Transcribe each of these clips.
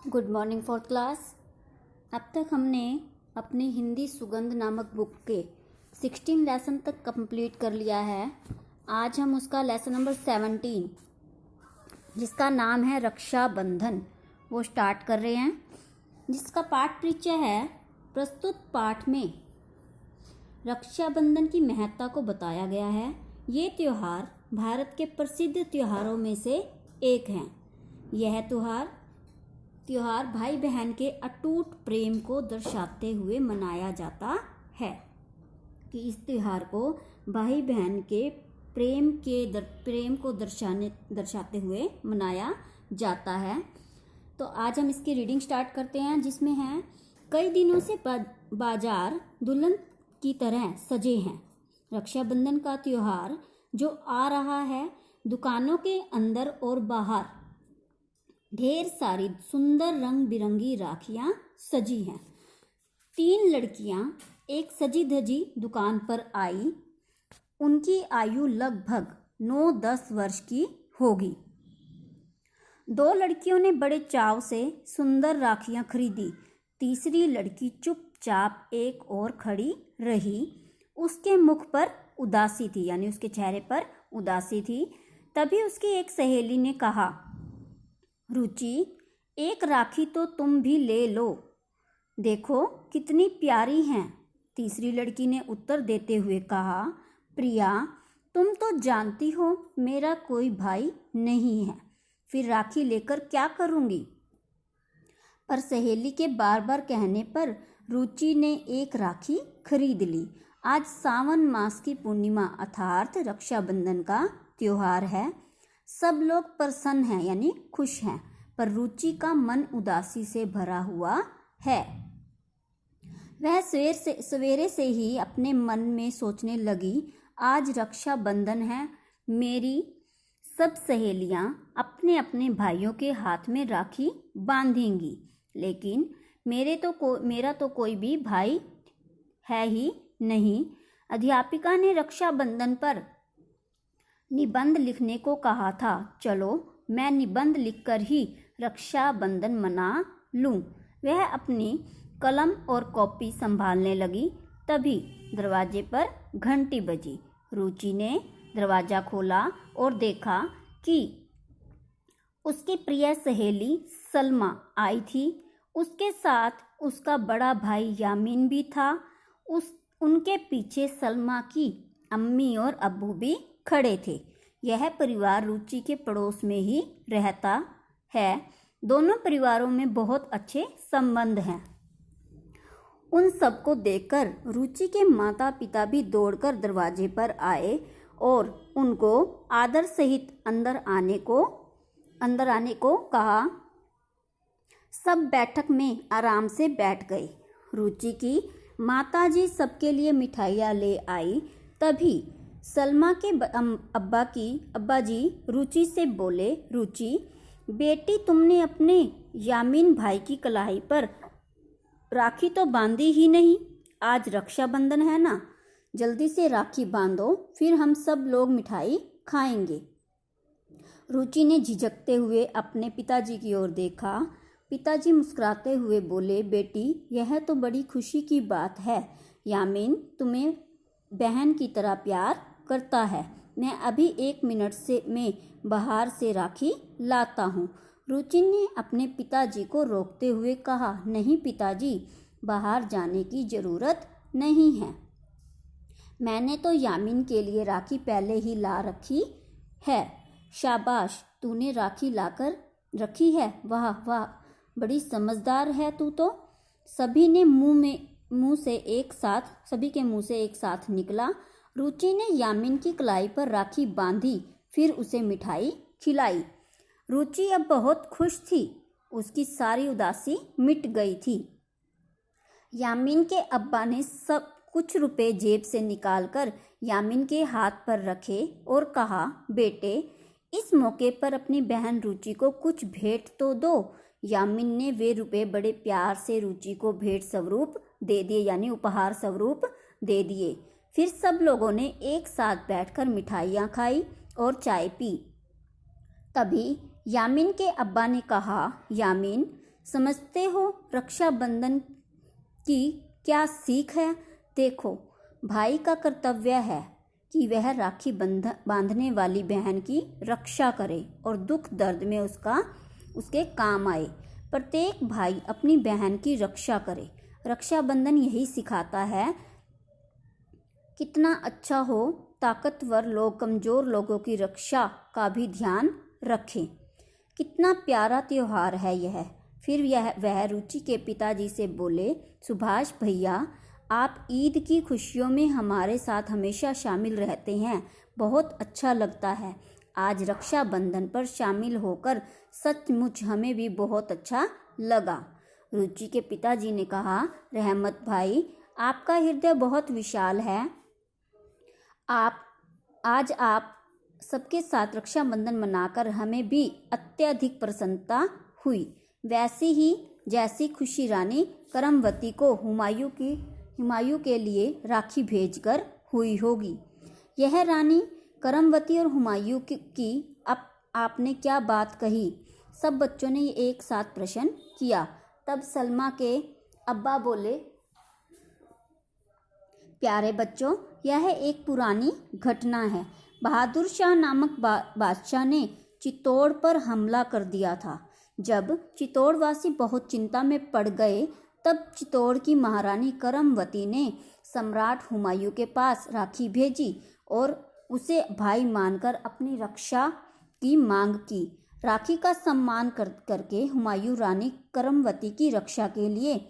Good morning fourth class. अब तक हमने अपनी हिंदी सुगंध नामक बुक के 16 लेसन तक कंप्लीट कर लिया है। आज हम उसका लेसन नंबर 17 जिसका नाम है रक्षाबंधन वो स्टार्ट कर रहे हैं, जिसका पाठ परिचय है। प्रस्तुत पाठ में रक्षाबंधन की महत्ता को बताया गया है। ये त्योहार भारत के प्रसिद्ध त्योहारों में से एक है। यह त्योहार भाई बहन के अटूट प्रेम को दर्शाते हुए मनाया जाता है। कि इस त्योहार को भाई बहन के प्रेम को दर्शाते हुए मनाया जाता है। तो आज हम इसकी रीडिंग स्टार्ट करते हैं, जिसमें है कई दिनों से बाजार दुल्हन की तरह सजे हैं। रक्षाबंधन का त्योहार जो आ रहा है, दुकानों के अंदर और बाहर ढेर सारी सुंदर रंग बिरंगी राखियां सजी हैं। 3 लड़कियां एक सजी धजी दुकान पर आई। उनकी आयु लगभग 9-10 वर्ष की होगी। 2 लड़कियों ने बड़े चाव से सुंदर राखियां खरीदी। तीसरी लड़की चुपचाप एक और खड़ी रही। उसके मुख पर उदासी थी, यानी उसके चेहरे पर उदासी थी। तभी उसकी एक सहेली ने कहा, रुचि, एक राखी तो तुम भी ले लो, देखो कितनी प्यारी हैं। तीसरी लड़की ने उत्तर देते हुए कहा, प्रिया, तुम तो जानती हो मेरा कोई भाई नहीं है, फिर राखी लेकर क्या करूँगी। पर सहेली के बार बार कहने पर रुचि ने एक राखी खरीद ली। आज सावन मास की पूर्णिमा अर्थात रक्षाबंधन का त्योहार है। सब लोग प्रसन्न हैं, यानी खुश हैं, पर रुचि का मन उदासी से भरा हुआ है। वह सवेरे से ही अपने मन में सोचने लगी, आज रक्षाबंधन है, मेरी सब सहेलियां अपने अपने भाइयों के हाथ में राखी बांधेंगी, लेकिन मेरा तो कोई भी भाई है ही नहीं। अध्यापिका ने रक्षाबंधन पर निबंध लिखने को कहा था। चलो मैं निबंध लिखकर ही रक्षाबंधन मना लूं। वह अपनी कलम और कॉपी संभालने लगी। तभी दरवाजे पर घंटी बजी। रुचि ने दरवाजा खोला और देखा कि उसकी प्रिय सहेली सलमा आई थी। उसके साथ उसका बड़ा भाई यामीन भी था। उनके पीछे सलमा की अम्मी और अब्बू भी खड़े थे। यह परिवार रुचि के पड़ोस में ही रहता है। दोनों परिवारों में बहुत अच्छे संबंध हैं। उन सबको देखकर रुचि के माता पिता भी दौड़कर दरवाजे पर आए और उनको आदर सहित अंदर आने को कहा। सब बैठक में आराम से बैठ गए। रुचि की माताजी सबके लिए मिठाइयाँ ले आई। तभी सलमा के अब्बा जी रुचि से बोले, रुचि बेटी, तुमने अपने यामीन भाई की कलाई पर राखी तो बांधी ही नहीं। आज रक्षाबंधन है ना, जल्दी से राखी बांधो, फिर हम सब लोग मिठाई खाएंगे। रुचि ने झिझकते हुए अपने पिताजी की ओर देखा। पिताजी मुस्कुराते हुए बोले, बेटी, यह तो बड़ी खुशी की बात है। यामीन तुम्हें बहन की तरह प्यार करता है। मैं अभी 1 मिनट में बाहर से राखी लाता हूँ। रुचि ने अपने पिताजी को रोकते हुए कहा, नहीं पिताजी, बाहर जाने की ज़रूरत नहीं है। मैंने तो यामीन के लिए राखी पहले ही ला रखी है। शाबाश, तूने राखी लाकर रखी है, वाह वाह, बड़ी समझदार है तू तो। सभी के मुंह से एक साथ निकला। रुचि ने यामीन की कलाई पर राखी बांधी, फिर उसे मिठाई खिलाई। रुचि अब बहुत खुश थी। उसकी सारी उदासी मिट गई थी। यामीन के अब्बा ने सब कुछ रुपए जेब से निकालकर यामीन के हाथ पर रखे और कहा, बेटे, इस मौके पर अपनी बहन रुचि को कुछ भेंट तो दो। यामीन ने वे रुपए बड़े प्यार से रुचि को भेंट स्वरूप दे दिए, यानी उपहार स्वरूप दे दिए। फिर सब लोगों ने एक साथ बैठकर मिठाइयाँ खाई और चाय पी। तभी यामीन के अब्बा ने कहा, यामीन, समझते हो रक्षाबंधन की क्या सीख है? देखो, भाई का कर्तव्य है कि वह राखी बांधने वाली बहन की रक्षा करे और दुख दर्द में उसके काम आए। प्रत्येक भाई अपनी बहन की रक्षा करे। रक्षाबंधन यही सिखाता है कितना अच्छा हो ताकतवर लोग कमज़ोर लोगों की रक्षा का भी ध्यान रखें। कितना प्यारा त्योहार है यह। फिर वह रुचि के पिताजी से बोले, सुभाष भैया, आप ईद की खुशियों में हमारे साथ हमेशा शामिल रहते हैं, बहुत अच्छा लगता है। आज रक्षाबंधन पर शामिल होकर सचमुच हमें भी बहुत अच्छा लगा। रुचि के पिताजी ने कहा, रहमत भाई, आपका हृदय बहुत विशाल है। आप सबके साथ रक्षाबंधन मनाकर हमें भी अत्यधिक प्रसन्नता हुई। वैसे ही जैसी खुशी रानी करमवती को हुमायूं के लिए राखी भेजकर हुई होगी। यह रानी करमवती और हुमायूं की आपने क्या बात कही? सब बच्चों ने एक साथ प्रश्न किया। तब सलमा के अब्बा बोले, प्यारे बच्चों, यह एक पुरानी घटना है। बहादुर शाह नामक बादशाह ने चित्तौड़ पर हमला कर दिया था। जब चित्तौड़वासी बहुत चिंता में पड़ गए, तब चित्तौड़ की महारानी करमवती ने सम्राट हुमायूं के पास राखी भेजी और उसे भाई मानकर अपनी रक्षा की मांग की। राखी का सम्मान करके हुमायूं रानी करमवती की रक्षा के लिए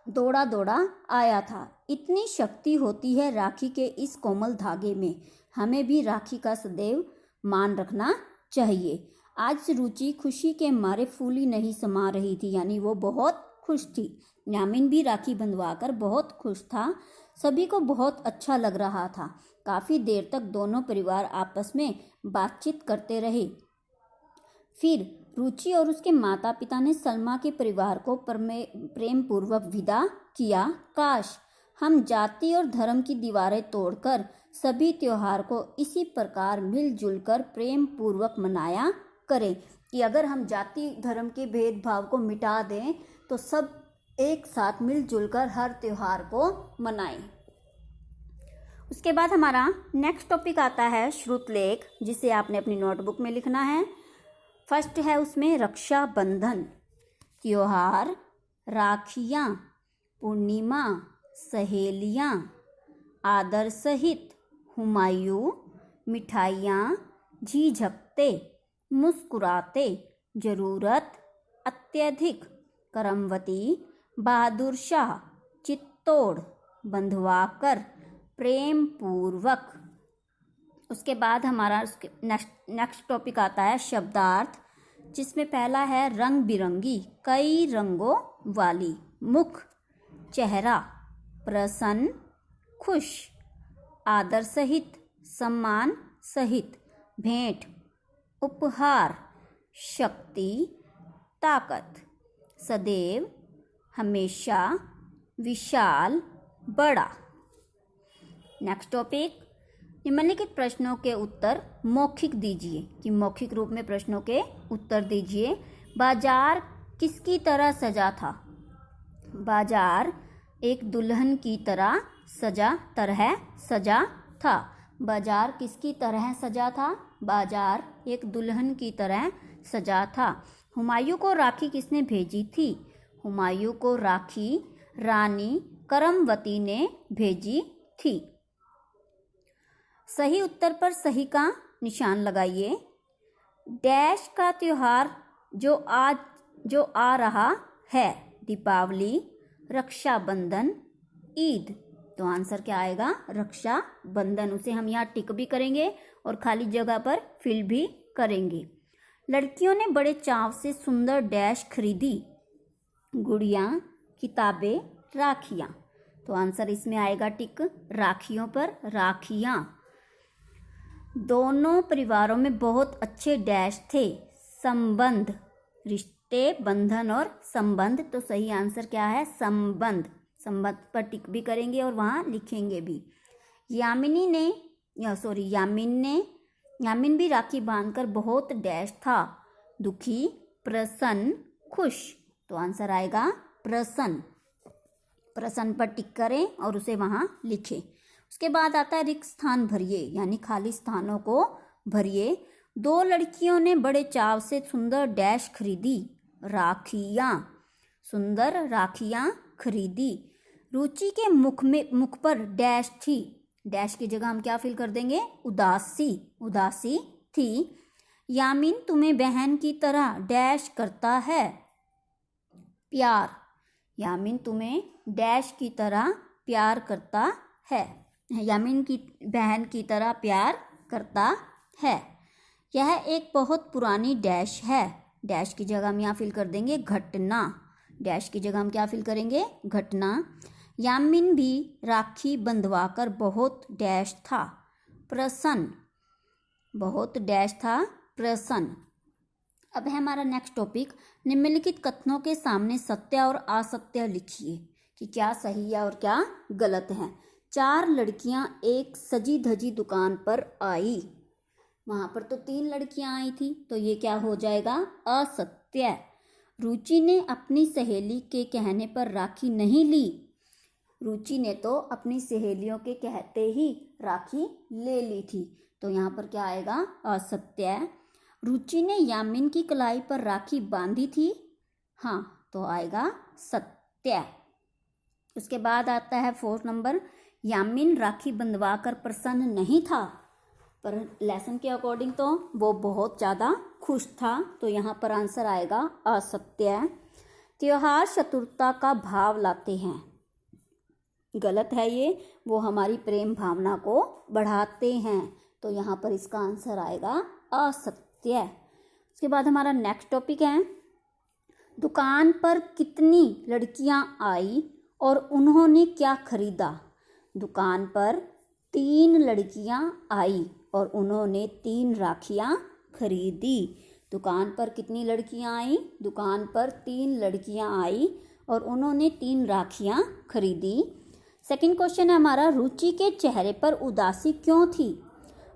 दौड़ा दौड़ा आया था। इतनी शक्ति होती है राखी के इस कोमल धागे में। हमें भी राखी का सदैव मान रखना चाहिए। आज रुचि खुशी के मारे फूली नहीं समा रही थी, यानी वो बहुत खुश थी। यामिन भी राखी बंधवाकर बहुत खुश था। सभी को बहुत अच्छा लग रहा था। काफ़ी देर तक दोनों परिवार आपस में बातचीत करते रहे। फिर रुचि और उसके माता पिता ने सलमा के परिवार को प्रेम पूर्वक विदा किया। काश हम जाति और धर्म की दीवारें तोड़कर सभी त्योहार को इसी प्रकार मिलजुल कर प्रेम पूर्वक मनाया करें, कि अगर हम जाति धर्म के भेदभाव को मिटा दें तो सब एक साथ मिलजुल कर हर त्योहार को मनाएं। उसके बाद हमारा नेक्स्ट टॉपिक आता है श्रुतलेख, जिसे आपने अपनी नोटबुक में लिखना है। फर्स्ट है उसमें रक्षाबंधन। त्योहार, राखियाँ, पूर्णिमा, सहेलियाँ, आदर सहित, हुमायूं, मिठाइयाँ, झिझकते, मुस्कुराते, जरूरत, अत्यधिक, करमवती, बहादुर शाह, चित्तौड़, बंधवाकर, प्रेम पूर्वक। उसके बाद हमारा नेक्स्ट टॉपिक आता है शब्दार्थ, जिसमें पहला है रंग बिरंगी, कई रंगों वाली, मुख, चेहरा, प्रसन्न, खुश, आदर सहित, सम्मान सहित, भेंट, उपहार, शक्ति, ताकत, सदैव, हमेशा, विशाल, बड़ा। नेक्स्ट टॉपिक, निम्नलिखित प्रश्नों के उत्तर मौखिक दीजिए, कि मौखिक रूप में प्रश्नों के उत्तर दीजिए। बाजार किसकी तरह सजा था? बाजार एक दुल्हन की तरह सजा था। बाजार किसकी तरह सजा था? बाजार एक दुल्हन की तरह सजा था। हुमायूं को राखी किसने भेजी थी? हुमायूं को राखी रानी करमवती ने भेजी थी। सही उत्तर पर सही का निशान लगाइए। डैश का त्योहार जो आ रहा है, दीपावली, रक्षाबंधन, ईद। तो आंसर क्या आएगा? रक्षाबंधन। उसे हम यहाँ टिक भी करेंगे और खाली जगह पर फिल भी करेंगे। लड़कियों ने बड़े चाव से सुंदर डैश खरीदी, गुड़ियाँ, किताबें, राखियाँ। तो आंसर इसमें आएगा टिक, राखियों पर, राखियाँ। दोनों परिवारों में बहुत अच्छे डैश थे, संबंध, रिश्ते, बंधन और संबंध। तो सही आंसर क्या है? संबंध। संबंध पर टिक भी करेंगे और वहाँ लिखेंगे भी। यामिन भी राखी बांधकर बहुत डैश था, दुखी, प्रसन्न, खुश, तो आंसर आएगा प्रसन्न। प्रसन्न पर टिक करें और उसे वहाँ लिखें। उसके बाद आता है रिक्त स्थान भरिए, यानी खाली स्थानों को भरिए। 2 लड़कियों ने बड़े चाव से सुंदर डैश खरीदी, राखियाँ। सुंदर राखियाँ खरीदी। रुचि के मुख पर डैश थी। डैश की जगह हम क्या फिल कर देंगे? उदासी। उदासी थी। यामीन तुम्हें बहन की तरह डैश करता है, प्यार। यामीन तुम्हें डैश की तरह प्यार करता है। यामीन की बहन की तरह प्यार करता है। यह एक बहुत पुरानी डैश है। डैश की जगह हम यहाँ फिल कर देंगे घटना। डैश की जगह हम क्या फिल करेंगे? घटना। यामीन भी राखी बंधवाकर बहुत डैश था, प्रसन्न। बहुत डैश था, प्रसन्न। अब है हमारा नेक्स्ट टॉपिक, निम्नलिखित कथनों के सामने सत्य और असत्य लिखिए कि क्या सही है और क्या गलत है। 4 लड़कियां एक सजी धजी दुकान पर आई। वहां पर तो 3 लड़कियां आई थी, तो ये क्या हो जाएगा? असत्य। रुचि ने अपनी सहेली के कहने पर राखी नहीं ली। रुचि ने तो अपनी सहेलियों के कहते ही राखी ले ली थी, तो यहाँ पर क्या आएगा? असत्य। रुचि ने यामीन की कलाई पर राखी बांधी थी। हाँ, तो आएगा सत्य। उसके बाद आता है 4 नंबर, यामीन राखी बंधवाकर प्रसन्न नहीं था, पर लेसन के अकॉर्डिंग तो वो बहुत ज़्यादा खुश था, तो यहाँ पर आंसर आएगा असत्य। त्योहार चतुरता का भाव लाते हैं, गलत है ये, वो हमारी प्रेम भावना को बढ़ाते हैं, तो यहाँ पर इसका आंसर आएगा असत्य। उसके बाद हमारा नेक्स्ट टॉपिक है, दुकान पर कितनी लड़कियां आई और उन्होंने क्या खरीदा। दुकान पर 3 लड़कियां आई और उन्होंने 3 राखियां खरीदी। दुकान पर कितनी लड़कियां आई? दुकान पर 3 लड़कियां आई और उन्होंने 3 राखियां खरीदी। सेकंड क्वेश्चन है हमारा, रुचि के चेहरे पर उदासी क्यों थी।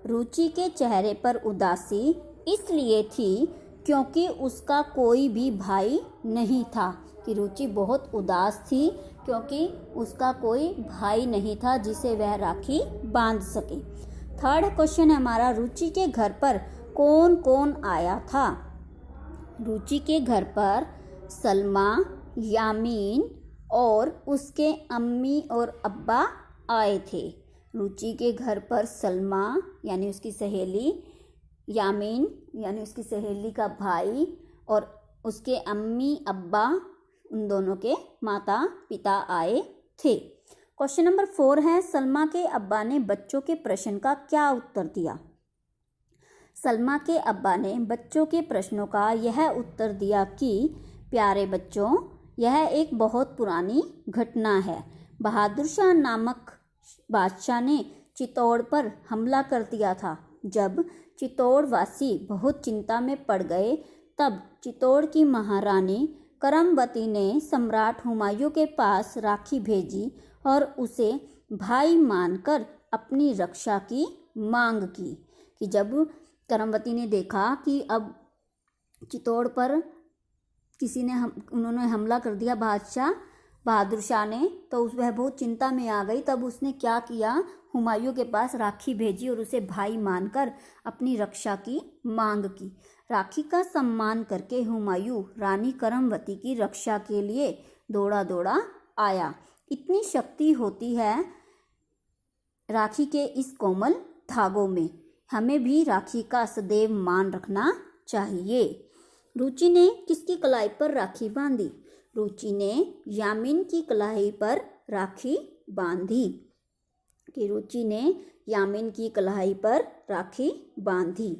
रुचि के चेहरे पर उदासी इसलिए थी क्योंकि उसका कोई भी भाई नहीं था, कि रुचि बहुत उदास थी क्योंकि उसका कोई भाई नहीं था जिसे वह राखी बांध सके। थर्ड क्वेश्चन है हमारा, रुचि के घर पर कौन कौन आया था। रुचि के घर पर सलमा, यामीन और उसके अम्मी और अब्बा आए थे। रुचि के घर पर सलमा यानी उसकी सहेली, यामीन यानी उसकी सहेली का भाई और उसके अम्मी अब्बा, उन दोनों के माता पिता आए थे। क्वेश्चन नंबर 4 है, सलमा के अब्बा ने बच्चों के प्रश्न का क्या उत्तर दिया। सलमा के अब्बा ने बच्चों के प्रश्नों का यह उत्तर दिया कि प्यारे बच्चों, यह एक बहुत पुरानी घटना है। बहादुर शाह नामक बादशाह ने चित्तौड़ पर हमला कर दिया था। जब चित्तौड़ वासी बहुत चिंता में पड़ गए, तब चित्तौड़ की महारानी करमवती ने सम्राट हुमायूं के पास राखी भेजी और उसे भाई मानकर अपनी रक्षा की मांग की। कि जब करमवती ने देखा कि अब चित्तौड़ पर उन्होंने हमला कर दिया बहादुर शाह ने, तो वह बहुत चिंता में आ गई। तब उसने क्या किया, हुमायूं के पास राखी भेजी और उसे भाई मानकर अपनी रक्षा की मांग की। राखी का सम्मान करके हुमायूं रानी करमवती की रक्षा के लिए दौड़ा दौड़ा आया। इतनी शक्ति होती है राखी के इस कोमल धागों में। हमें भी राखी का सदैव मान रखना चाहिए। रुचि ने किसकी कलाई पर राखी बांधी। रुचि ने यामीन की कलाई पर राखी बांधी। कि रुचि ने यामीन की कलाई पर राखी बांधी।